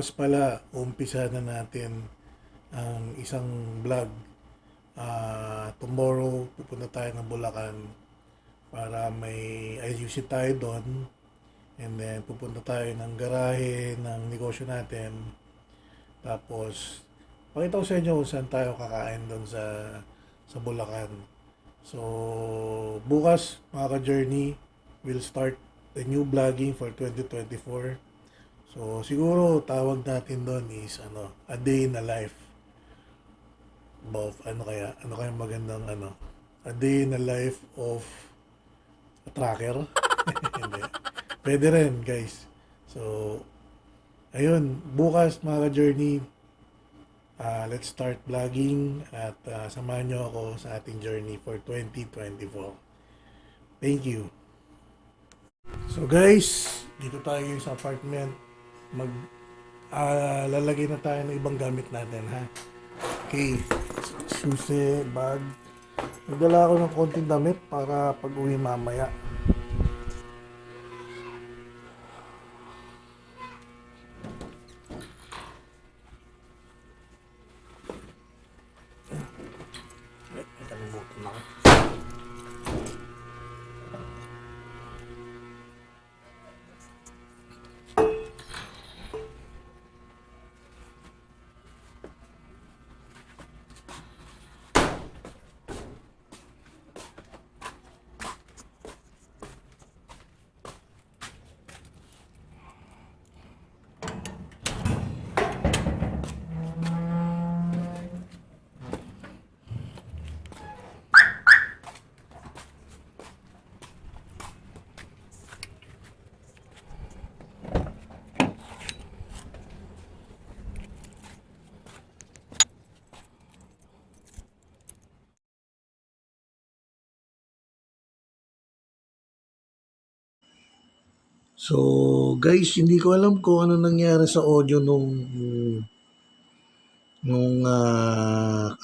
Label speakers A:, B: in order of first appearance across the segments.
A: bukas pala, umpisa na natin ang isang vlog. Tomorrow, pupunta tayo ng Bulacan para may ayusin tayo doon. And then, pupunta tayo ng garahe ng negosyo natin. Tapos, pakita ko sa inyo kung saan tayo kakain doon sa Bulacan. So, bukas, mga ka-journey, we'll start the new vlogging for 2024. So, siguro, tawag natin doon is, a day in a life. Ano kaya magandang, a day in a life of a tracker? Hindi. Pwede rin, guys. So, ayun, bukas mga ka-journey, let's start vlogging at samahan nyo ako sa ating journey for 2024. Thank you. So guys, dito tayo sa apartment. Lalagay na tayo ng ibang gamit natin, ha? Okay, susi, bag. Nagdala ako ng konting damit para pag-uwi mamaya. Nakalimutan ako. So, guys, hindi ko alam kung ano nangyari sa audio nung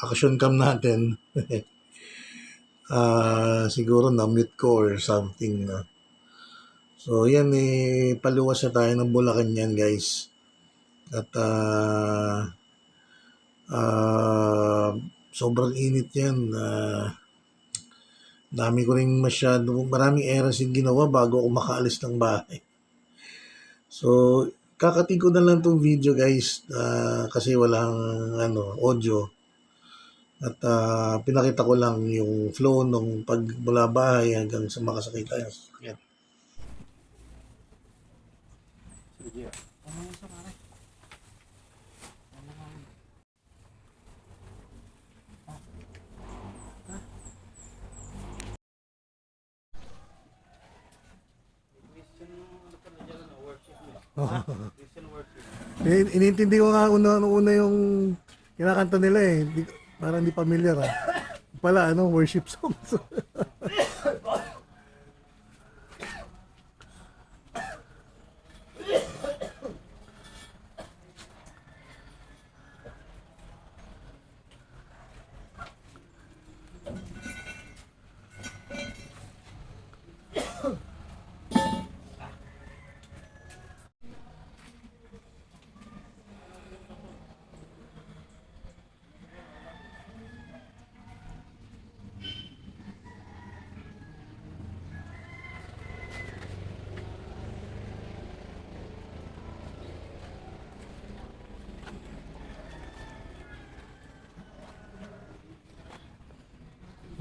A: action cam natin. Siguro na-mute ko or something. So, yan paluwas na tayo ng Bulacan yan, guys. At sobrang init yan. Dami ko rin maraming errands yung ginawa bago ako makaalis ng bahay. So, kakati ko na lang itong video, guys, kasi walang audio. At pinakita ko lang yung flow nung pagbula bahay hanggang sa makasakay tayo. Yan. Inintindi ko nga una yung kinakanta nila eh. Parang hindi familiar Pala worship songs.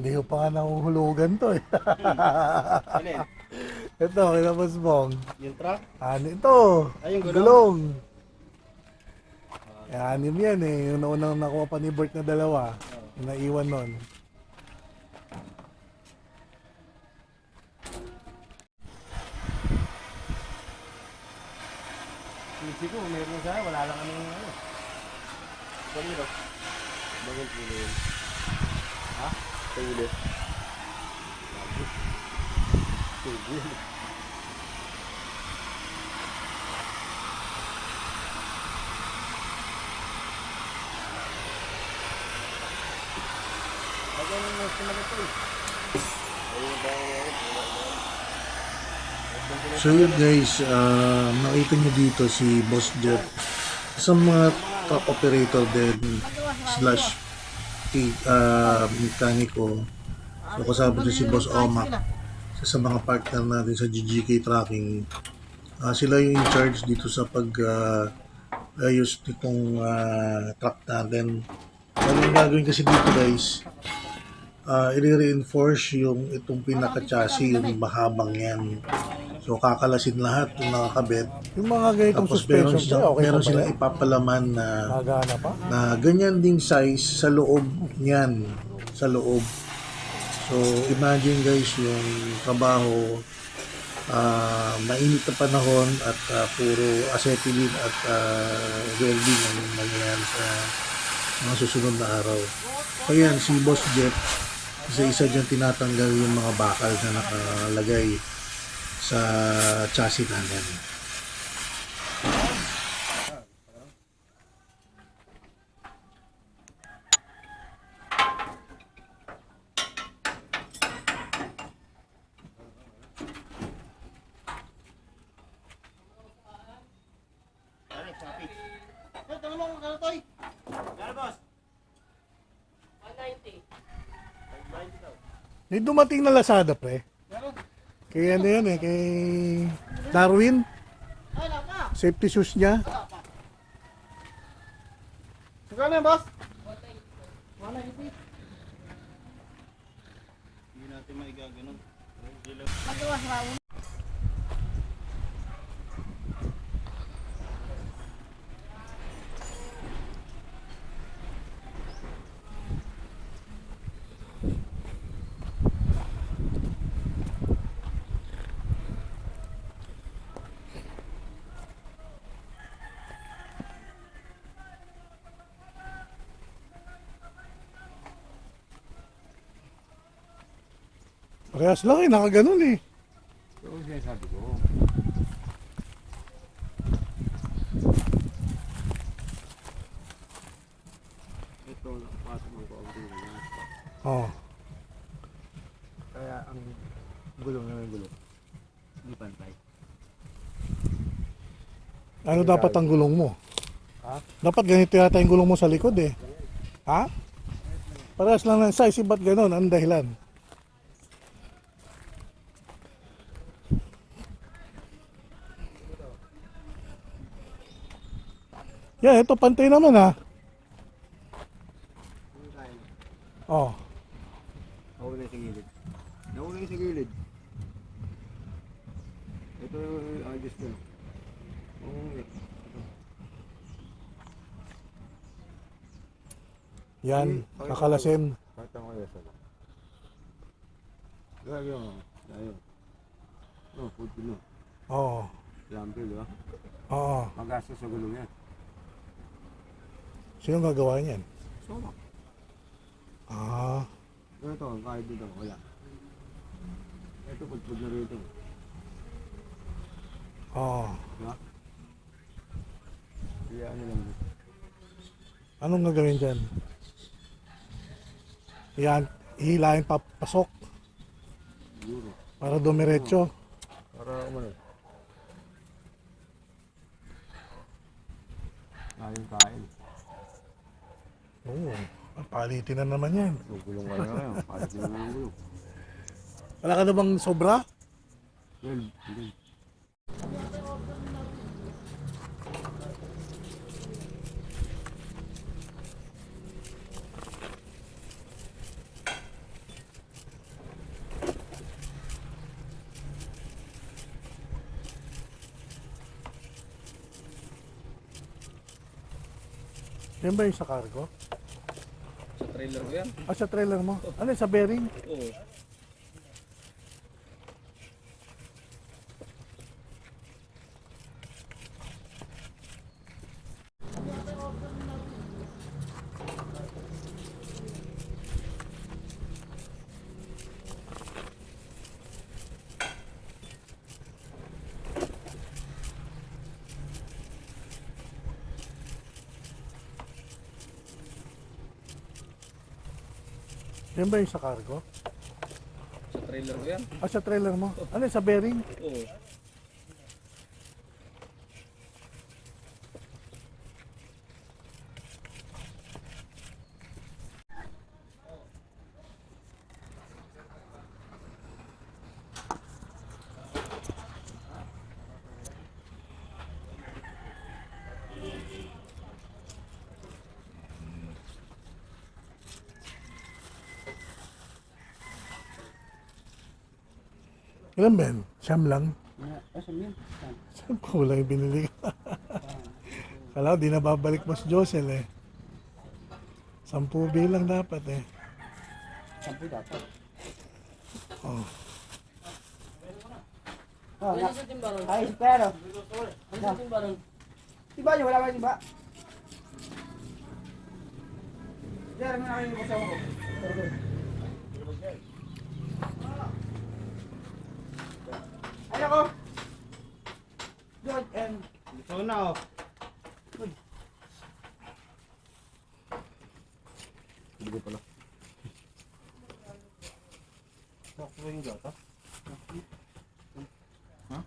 A: Hindi ko pa nga nahuhulugan to eh.
B: Alin?
A: Ito, kina Boss Bong.
B: Yung truck?
A: Ito.
B: Ay, yung
A: gulong. Anim yan eh. Yung naunang nakuha pa ni Bert na dalawa. Yung naiwan nun.
B: Easy ko, meron na siya. Wala lang kami Kanino? Bagay pulo yun. Ha? Pulo. Pulo. Bagay nang mas kumagat ito eh. Ayun ba
A: So yun guys, nakita nyo dito si Boss Jet. Sa mga truck operator din slash mekaniko. So kasama din si Boss Omak sa mga partner natin sa GGK Tracking. Sila yung in charge dito sa ayos nitong truck natin. Ang gagawin kasi dito guys, i-reinforce yung itong pinaka-chassis, yung mahabang yan. So kakalasin lahat yung nakakabit.
C: Yung mga ganitong
A: Tapos
C: suspension okay
A: meron
C: pa ba
A: silang
C: yan?
A: ipapalaman na
C: Magana pa?
A: ganyan ding size sa loob niyan, sa loob. So imagine guys yung trabaho, mainit na panahon at puro acetylene at welding ang mangyayari sa mga susunod na araw. Kaya si Boss Jeff, isa-isa dyan tinatanggal yung mga bakal na nakalagay sa chassis natin.
C: May dumating na Lazada, pre. Kaya ano yan kay Darwin. Safety shoes niya.
B: Magkano yan, boss?
D: Hindi natin maigaganon.
C: Parehas lang nakaganon eh.
B: Oo, sinasabi ko.
D: Ito, nakapasok mo ko ang dulo niya.
C: Oh.
B: Kaya ang gulong na yung gulong.
D: Hindi pantay.
C: Ano dapat ang gulong mo?
B: Ha?
C: Dapat ganito yata yung gulong mo sa likod eh. Ha? Parehas lang ng size, ba't ganon? Ang dahilan? Yeah, ito pantay naman ha. Oh.
B: Nauna yung sa gilid. Nauna yung sa gilid. Ito yung adjust ko.
C: Yan, kakalasin.
B: Katang ko yun. Gagi mo. Ayun. Oh, food pino.
C: Oo.
B: Lampi, di ba?
C: Oo.
B: Magastos sa gulong yan.
C: Sino gagawa niyan?
B: Soma.
C: Ah,
B: Ito, kahit dito, wala. Ito, pudpud na rito.
C: oo.
B: Diba? Kaya ano lang.
C: Anong gagawin dyan? Yan, hihilahin papasok
B: Siguro.
C: para dumiretso.
B: Para umano. Ayun kain.
C: Oo, palitin na naman yan.
B: So, gulong ka na ngayon. Palit na ng gulong.
C: Wala ka na bang sobra?
B: Well, hindi.
C: Yan ba yung sa cargo?
D: Sa trailer ko yan?
C: Sa trailer mo? Ano yun, sa bearing?
D: Oo.
C: Yan ba yung sa cargo?
D: Sa trailer ko yan?
C: Sa trailer mo? Ano yun, sa bearing?
D: Oo.
C: Ilan ba yan? Siyam lang.
D: Saan yun?
C: Saan kulang yung binili ko? Kala ko, di na babalik mo si Josel eh. 10 bilang dapat eh.
D: 10 dapat.
C: Oh.
B: Oh,
E: Ano sa timbangan?
B: ayos pero.
E: Ano sa timbangan?
B: Tiba niyo, wala ba tiba? Diyan, may nakain ko sa ako. Ay ako! Good, and...
D: Ito na oh. Hindi ko pala. Sakto yung gata? Ha?